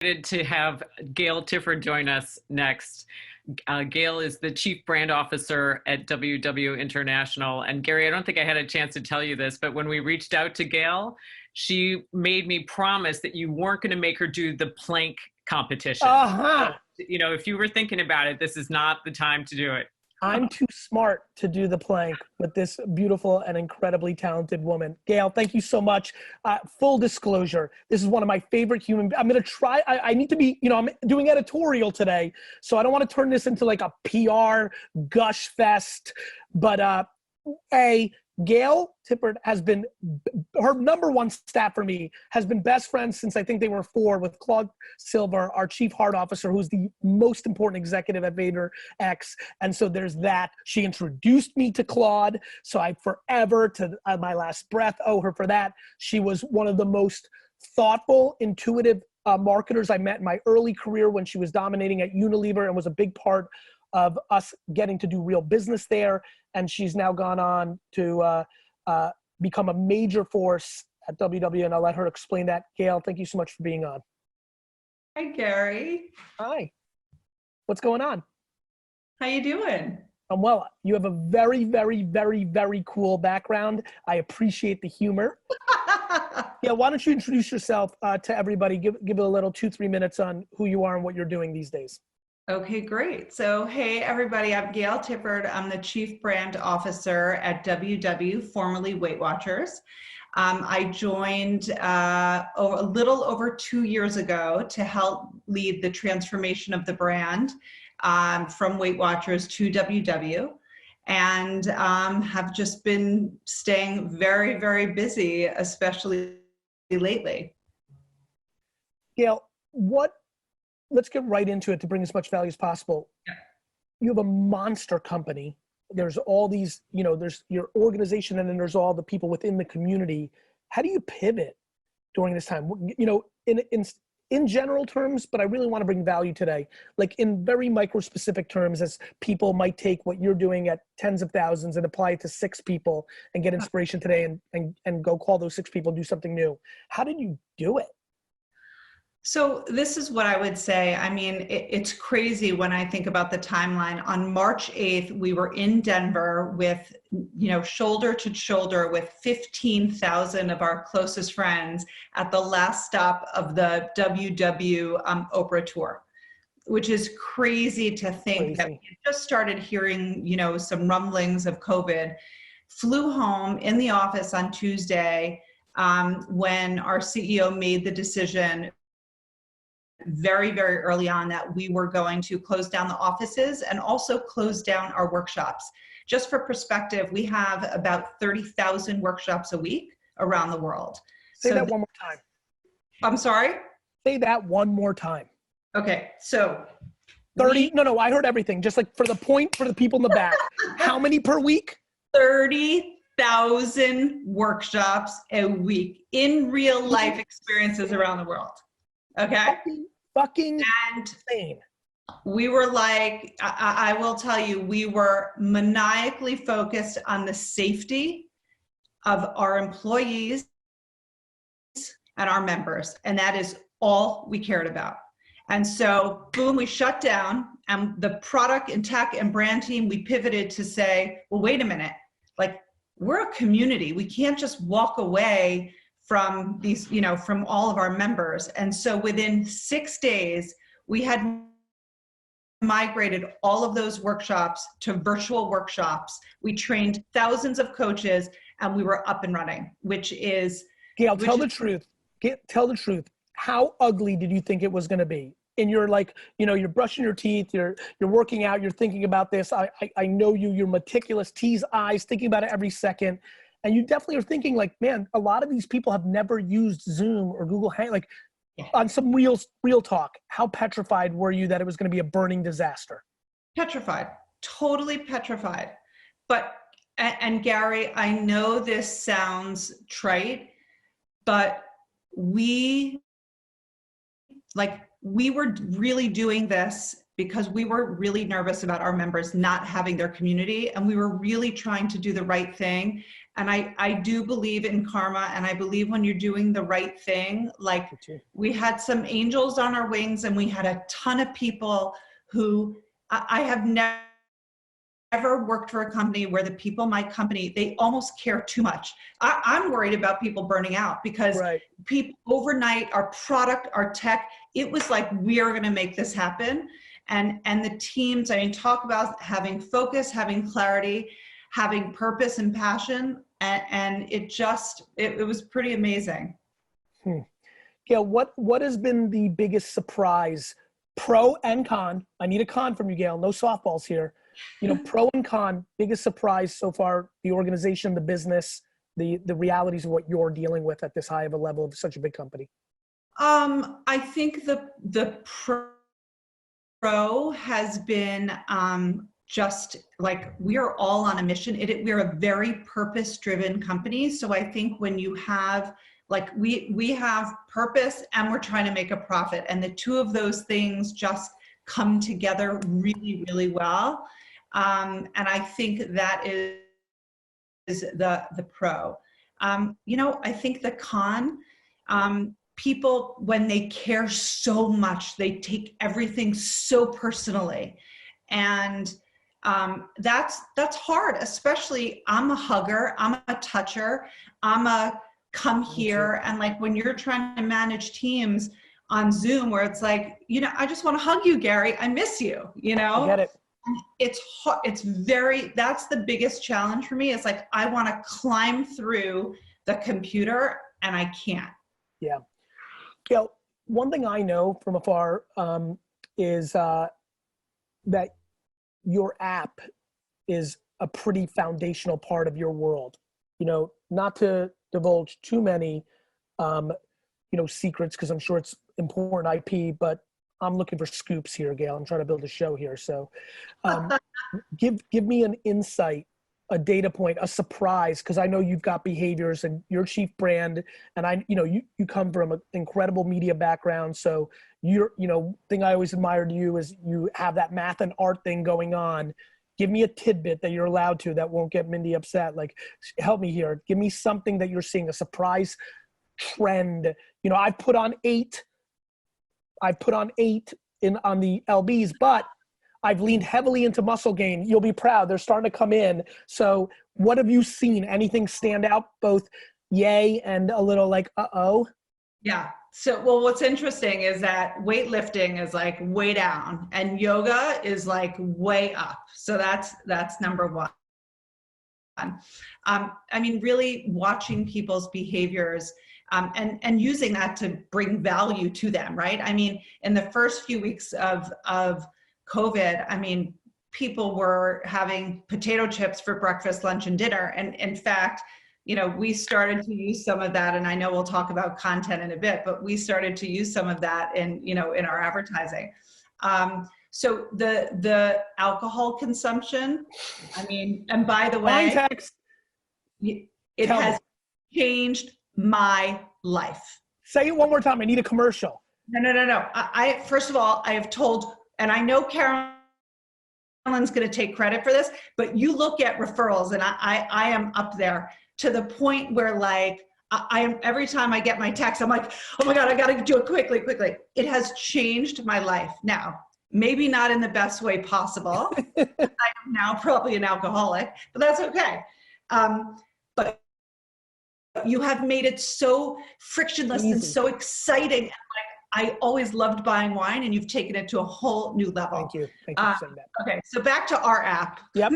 To have Gail Tifford join us next. Gail is the Chief Brand Officer at WW International. And Gary, I don't think I had a chance to tell you this, but when we reached out to Gail, she made me promise that you weren't going to make her do the plank competition. You know, if you were thinking about it, this is not the time to do it. I'm too smart to do the plank with this beautiful and incredibly talented woman. Gail, thank you so much. Full disclosure, this is one of my favorite I'm going to try. I need to be, I'm doing editorial today, so I don't want to turn this into like a PR gush fest, but Gail Tifford has been, her number one stat for me, has been best friends since I think they were 4 with Claude Silver, our chief heart officer, who's the most important executive at VaynerX. And so there's that. She introduced me to Claude. So I forever, to my last breath, owe her for that. She was one of the most thoughtful, intuitive marketers I met in my early career when she was dominating at Unilever and was a big part of us getting to do real business there. And she's now gone on to become a major force at WW, and I'll let her explain that. Gail, thank you so much for being on. Hi, Gary. Hi. What's going on? How you doing? I'm well. You have a very, very, very, very cool background. I appreciate the humor. Yeah, why don't you introduce yourself to everybody? Give it a little 2-3 minutes on who you are and what you're doing these days. Okay, great. So, hey, everybody, I'm Gail Tifford. I'm the Chief Brand Officer at WW, formerly Weight Watchers. I joined a little over 2 years ago to help lead the transformation of the brand from Weight Watchers to WW, and have just been staying very, very busy, especially lately. Gail, let's get right into it to bring as much value as possible. Yeah. You have a monster company. There's all these, there's your organization and then there's all the people within the community. How do you pivot during this time? In general terms, but I really want to bring value today, like in very micro specific terms, as people might take what you're doing at tens of thousands and apply it to 6 people and get inspiration today and go call those 6 people, do something new. How did you do it? So this is what I would say. I mean, it's crazy when I think about the timeline. On March 8th, we were in Denver with, shoulder to shoulder with 15,000 of our closest friends at the last stop of the WW Oprah tour, which is crazy to think that we just started hearing, some rumblings of COVID. Flew home in the office on Tuesday when our CEO made the decision very, very early on that we were going to close down the offices and also close down our workshops. Just for perspective, we have about 30,000 workshops a week around the world. Say that one more time. I'm sorry? Say that one more time. Okay, so 30, no, I heard everything. Just like for the people in the back. How many per week? 30,000 workshops a week in real life experiences around the world. Okay. Fucking and insane. We were like, I will tell you, we were maniacally focused on the safety of our employees and our members. And that is all we cared about. And so boom, we shut down, and the product and tech and brand team, we pivoted to say, well, wait a minute, like we're a community. We can't just walk away from these, from all of our members. And so within 6 days, we had migrated all of those workshops to virtual workshops. We trained thousands of coaches and we were up and running, which is— Gail, tell the truth. Tell the truth. How ugly did you think it was gonna be? And you're like, you're brushing your teeth, you're working out, you're thinking about this. I know you're meticulous, T's, I's, thinking about it every second. And you definitely are thinking like, man, a lot of these people have never used Zoom or Google Hang. Like, on some real talk, how petrified were you that it was going to be a burning disaster? Petrified, totally petrified. But, and Gary, I know this sounds trite, but we were really doing this because we were really nervous about our members not having their community, and we were really trying to do the right thing. And I do believe in karma, and I believe when you're doing the right thing, like we had some angels on our wings, and we had a ton of people who I have never worked for a company where the people in my company, they almost care too much. I'm worried about people burning out because people overnight, our product, our tech, it was like, we are going to make this happen. And the teams, I mean, talk about having focus, having clarity, having purpose and passion. And it just, it was pretty amazing. Gail, what has been the biggest surprise, pro and con? I need a con from you, Gail. No softballs here. You know, pro and con, biggest surprise so far, the organization, the business, the realities of what you're dealing with at this high of a level of such a big company. I think the pro has been just like, we are all on a mission. We're a very purpose-driven company. So I think when you have, like, we have purpose and we're trying to make a profit, and the two of those things just come together really, really well. And I think that is the pro. You know, I think the con, people, when they care so much, they take everything so personally. And that's hard, especially I'm a hugger, I'm a toucher, I'm a come here. And like when you're trying to manage teams on Zoom where it's like, you know, I just want to hug you, Gary. I miss you, you know? I get it. It's hard. It's very, that's the biggest challenge for me. It's like, I want to climb through the computer and I can't. Yeah. Gail, one thing I know from afar is that your app is a pretty foundational part of your world. You know, not to divulge too many, you know, secrets, because I'm sure it's important IP, but I'm looking for scoops here, Gail. I'm trying to build a show here. So give me an insight, a data point, a surprise, because I know you've got behaviors and you're chief brand, and you know, you come from an incredible media background. So you know, thing I always admired you is you have that math and art thing going on. Give me a tidbit that you're allowed to that won't get Mindy upset. Like, help me here. Give me something that you're seeing, a surprise trend. You know, I've put on 8 on the LBs, but I've leaned heavily into muscle gain. You'll be proud. They're starting to come in. So what have you seen? Anything stand out, both yay and a little like, uh-oh? Yeah. So, well, what's interesting is that weightlifting is like way down and yoga is like way up. So that's number one. I mean, really watching people's behaviors and using that to bring value to them, right? I mean, in the first few weeks of COVID, I mean, people were having potato chips for breakfast, lunch, and dinner. And in fact, you know, we started to use some of that, and I know we'll talk about content in a bit, but we started to use some of that in, you know, in our advertising. So the alcohol consumption, I mean, and by the way, it has changed my life. Say it one more time. I need a commercial. No. I first of all, I have told, and I know Carolyn's going to take credit for this, but you look at referrals, and I am up there to the point where, like, I am, every time I get my text, I'm like, oh my God, I got to do it quickly. It has changed my life. Now, maybe not in the best way possible. I am now probably an alcoholic, but that's okay. But you have made it so frictionless and so exciting. And I always loved buying wine, and you've taken it to a whole new level. Thank you. Thank you for saying that. Okay, so back to our app. Yep.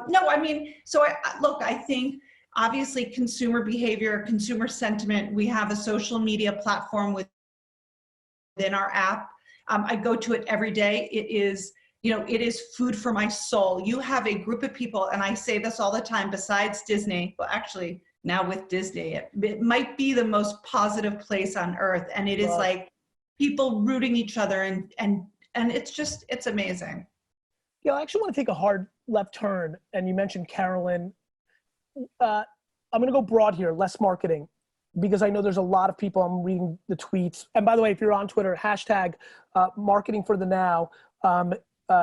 No, I mean, so look, I think obviously consumer behavior, consumer sentiment, we have a social media platform within our app. I go to it every day. It is, you know, it is food for my soul. You have a group of people, and I say this all the time, besides Disney, well, actually now with Disney, it might be the most positive place on earth. And it is like people rooting each other, and it's just, it's amazing. Yeah, I actually want to take a hard left turn, and you mentioned Carolyn. I'm going to go broad here, less marketing. because I know there's a lot of people, I'm reading the tweets. And by the way, if you're on Twitter, hashtag marketing for the now.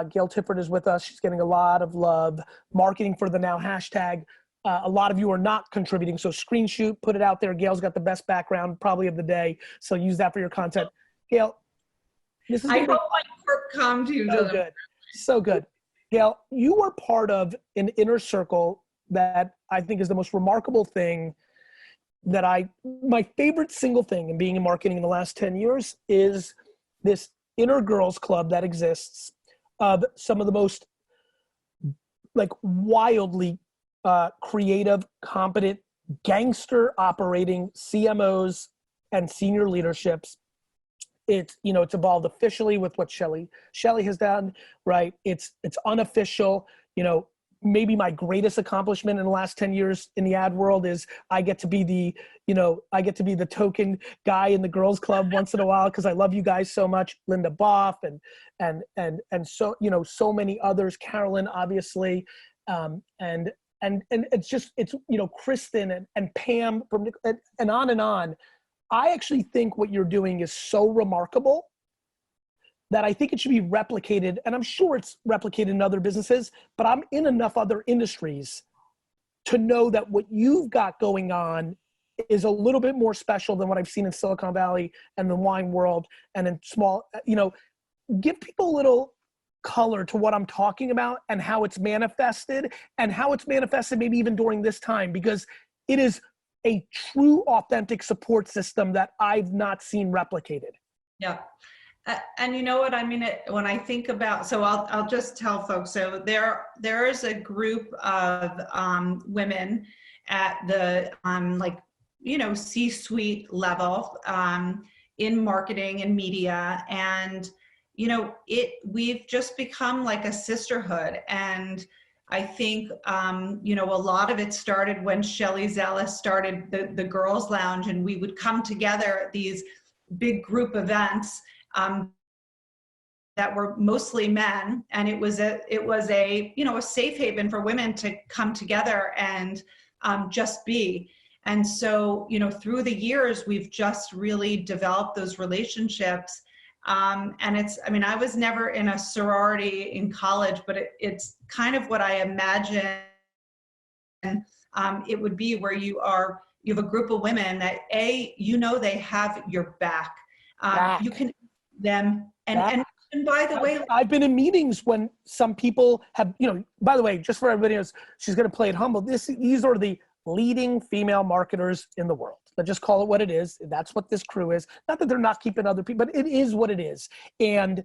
Gail Tifford is with us. She's getting a lot of love. Marketing for the now hashtag. A lot of you are not contributing, so screen shoot, put it out there. Gail's got the best background probably of the day, so use that for your content. Gail, this is I hope my work calmed you. so good, so good. Gail, you are part of an inner circle that I think is the most remarkable thing that my favorite single thing in being in marketing in the last 10 years is this inner girls club that exists of some of the most like wildly creative, competent, gangster operating CMOs and senior leaderships. It's, you know, it's evolved officially with what Shelly has done, right? It's unofficial. You know, maybe my greatest accomplishment in the last 10 years in the ad world is I get to be the token guy in the girls club once in a while because I love you guys so much. Linda Boff and so, you know, so many others, Carolyn, obviously. And it's just, it's, you know, Kristen and Pam from, and on and on. I actually think what you're doing is so remarkable that I think it should be replicated, and I'm sure it's replicated in other businesses, but I'm in enough other industries to know that what you've got going on is a little bit more special than what I've seen in Silicon Valley and the wine world and in small, you know, give people a little color to what I'm talking about and how it's manifested maybe even during this time, because it is a true authentic support system that I've not seen replicated. Yeah. And you know what I mean? When I think about, so I'll just tell folks, so there is a group of women at the like, you know, C-suite level in marketing and media, and you know, we've just become like a sisterhood. And I think, you know, a lot of it started when Shelly Zellis started the Girls Lounge, and we would come together at these big group events that were mostly men. And it was a, you know, a safe haven for women to come together and just be. And so, you know, through the years, we've just really developed those relationships. And it's, I mean, I was never in a sorority in college, but it's kind of what I imagine it would be, where you have a group of women that you know, they have your back. You can them and by the way, I've been in meetings when some people have, you know, by the way, just for everybody else, she's going to play it humble. These are the leading female marketers in the world. Let's just call it what it is. That's what this crew is. Not that they're not keeping other people, but it is what it is. And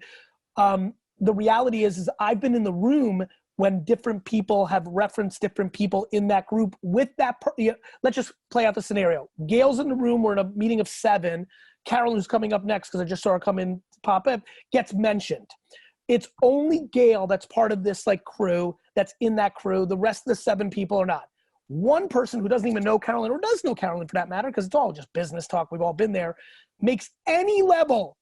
the reality is I've been in the room when different people have referenced different people in that group with that. Let's just play out the scenario. Gail's in the room. We're in a meeting of 7. Carolyn, who's coming up next, because I just saw her come in, pop up, gets mentioned. It's only Gail that's part of this like crew, that's in that crew. The rest of the 7 people are not. One person who doesn't even know Carolyn, or does know Carolyn for that matter, because it's all just business talk, we've all been there, makes any level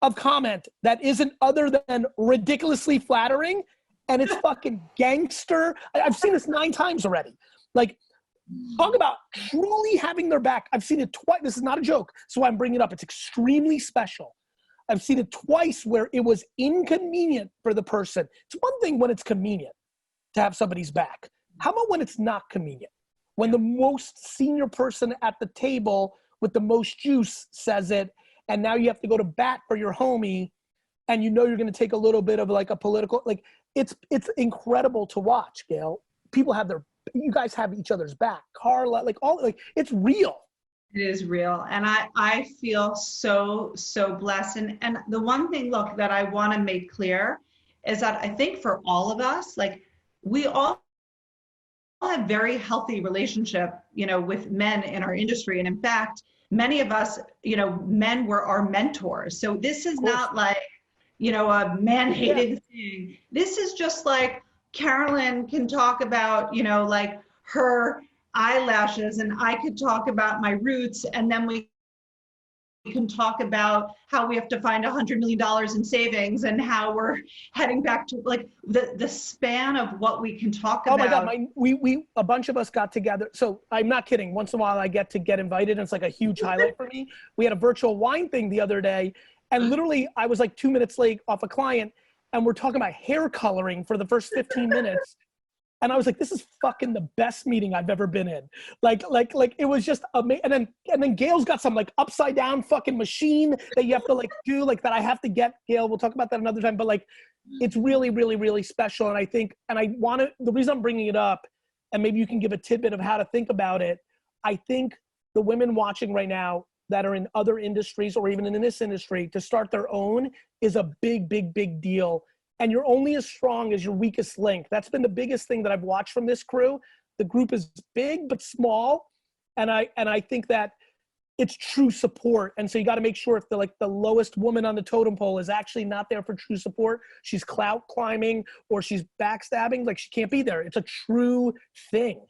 of comment that isn't other than ridiculously flattering, and it's fucking gangster. I've seen this 9 times already. Like, talk about truly having their back. I've seen it twice. This is not a joke, so I'm bringing it up. It's extremely special. I've seen it twice where it was inconvenient for the person. It's one thing when it's convenient to have somebody's back. How about when it's not convenient? When the most senior person at the table with the most juice says it, and now you have to go to bat for your homie, and you know you're going to take a little bit of like a political, like it's incredible to watch, Gail. People have you guys have each other's back. Carla, like all, like it's real. It is real. And I feel so blessed. And the one thing, look, that I want to make clear is that I think for all of us, like we all have very healthy relationship, you know, with men in our industry. And in fact, many of us, you know, men were our mentors. So this is not like, you know, a man-hated thing. This is just like Carolyn can talk about, you know, like her eyelashes, and I could talk about my roots, and then we can talk about how we have to find $100 million in savings and how we're heading back to like the span of what we can talk about. Oh my God, we a bunch of us got together. So I'm not kidding. Once in a while I get invited and it's like a huge highlight for me. We had a virtual wine thing the other day and literally I was like 2 minutes late off a client and we're talking about hair coloring for the first 15 minutes. And I was like, this is fucking the best meeting I've ever been in. Like it was just amazing. And then Gail's got some like upside down fucking machine that you have to like do like that I have to get. Gail, we'll talk about that another time. But like, it's really, really, really special. And I think, and I want to, the reason I'm bringing it up, and maybe you can give a tidbit of how to think about it. I think the women watching right now that are in other industries or even in this industry to start their own is a big, big, big deal. And you're only as strong as your weakest link. That's been the biggest thing that I've watched from this crew. The group is big but small, and I think that it's true support. And so you got to make sure if the lowest woman on the totem pole is actually not there for true support, she's clout climbing or she's backstabbing, like she can't be there. It's a true thing.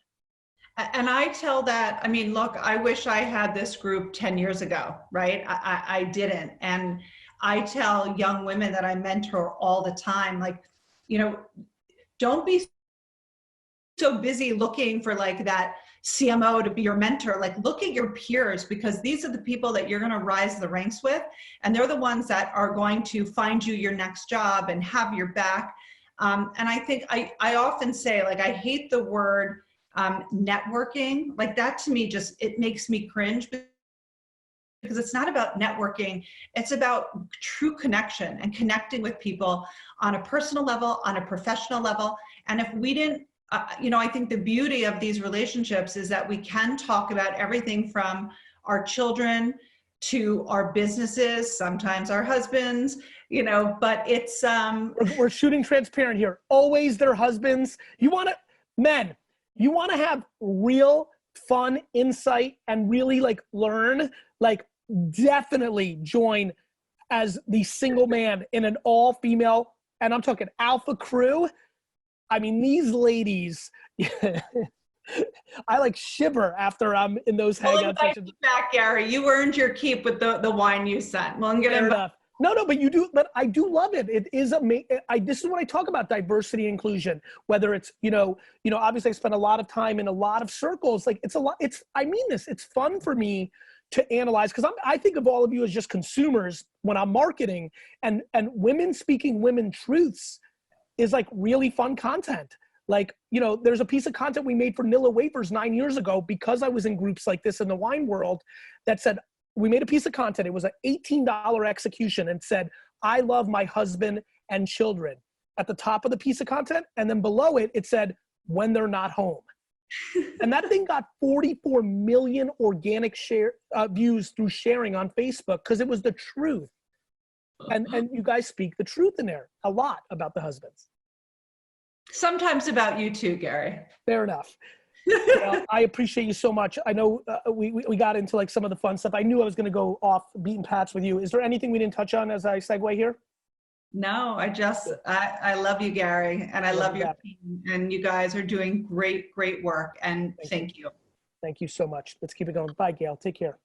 And I tell that, I mean, look, I wish I had this group 10 years ago, right? I didn't. And I tell young women that I mentor all the time, like, you know, don't be so busy looking for like that CMO to be your mentor. Like, look at your peers, because these are the people that you're going to rise the ranks with. And they're the ones that are going to find you your next job and have your back. And I think I often say, like, I hate the word networking. Like, that to me, just, it makes me cringe, because it's not about networking. It's about true connection and connecting with people on a personal level, on a professional level. And if we didn't, you know, I think the beauty of these relationships is that we can talk about everything from our children to our businesses, sometimes our husbands, you know, but it's, we're shooting transparent here. Always their husbands. You want to, men, you want to have real fun insight and really like learn, like, definitely join as the single man in an all-female, and I'm talking alpha crew. I mean, these ladies, I like shiver after I'm in those hangouts. Back, Gary, you earned your keep with the wine you sent. Well, I'm gonna. No, but you do. But I do love it. It is amazing. This is what I talk about: diversity, inclusion. Whether it's you know, obviously I spend a lot of time in a lot of circles. Like it's a lot. I mean this. It's fun for me to analyze, because I think of all of you as just consumers when I'm marketing, and women speaking women truths is like really fun content. Like, you know, there's a piece of content we made for Nilla Wafers 9 years ago because I was in groups like this in the wine world that said, we made a piece of content. It was an $18 execution and said, I love my husband and children at the top of the piece of content. And then below it, it said, when they're not home. And that thing got 44 million organic views through sharing on Facebook because it was the truth. And you guys speak the truth in there a lot about the husbands. Sometimes about you too, Gary. Fair enough. Well, I appreciate you so much. I know we got into like some of the fun stuff. I knew I was going to go off beaten paths with you. Is there anything we didn't touch on as I segue here? No, I love you, Gary, and I love your team, and you guys are doing great work, and thank you. Thank you so much. Let's keep it going. Bye, Gail. Take care.